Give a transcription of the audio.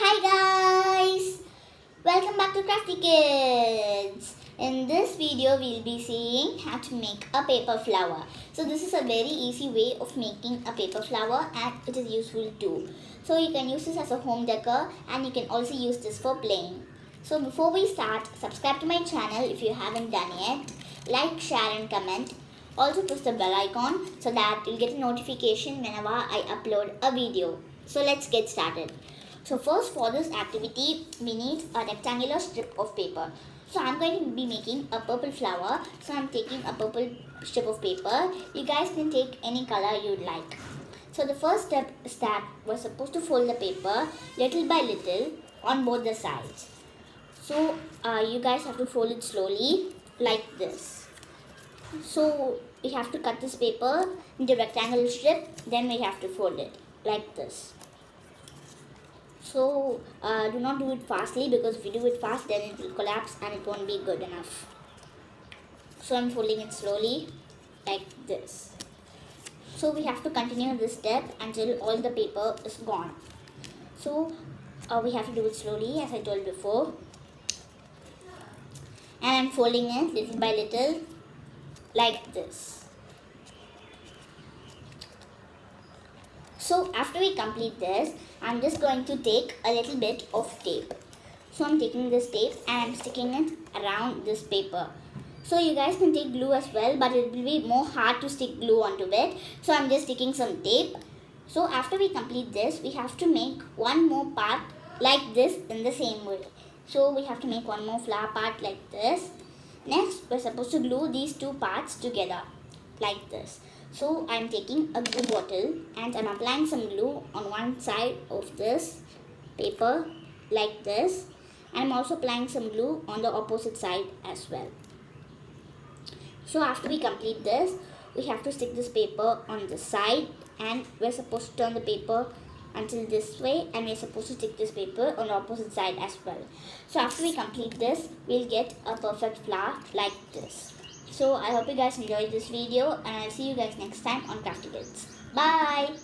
Hi guys! Welcome back to Crafty Kids! In this video, we'll be seeing how to make a paper flower. So this is a very easy way of making a paper flower and it is useful too. So you can use this as a home decor and you can also use this for playing. So before we start, subscribe to my channel if you haven't done yet. Like, share and comment. Also press the bell icon so that you'll get a notification whenever I upload a video. So let's get started. So first, for this activity, we need a rectangular strip of paper. So I'm going to be making a purple flower. So I'm taking a purple strip of paper. You guys can take any color you'd like. So the first step is that we're supposed to fold the paper little by little on both the sides. So you guys have to fold it slowly like this. So we have to cut this paper into rectangular strip, then we have to fold it like this. So do not do it fastly, because if you do it fast then it will collapse and it won't be good enough. So I'm folding it slowly like this. So we have to continue this step until all the paper is gone. So we have to do it slowly as I told before. And I'm folding it little by little like this. So after we complete this, I'm just going to take a little bit of tape. So I'm taking this tape and I'm sticking it around this paper. So you guys can take glue as well, but it will be more hard to stick glue onto it. So I'm just sticking some tape. So after we complete this, we have to make one more part like this in the same way. So we have to make one more flower part like this. Next, we're supposed to glue these two parts together like this. So I'm taking a glue bottle and I'm applying some glue on one side of this paper like this. I'm also applying some glue on the opposite side as well. So after we complete this, we have to stick this paper on the side and we're supposed to turn the paper until this way, and we're supposed to stick this paper on the opposite side as well. So after we complete this, we'll get a perfect flower like this. So I hope you guys enjoyed this video and I'll see you guys next time on Crafty Kids. Bye!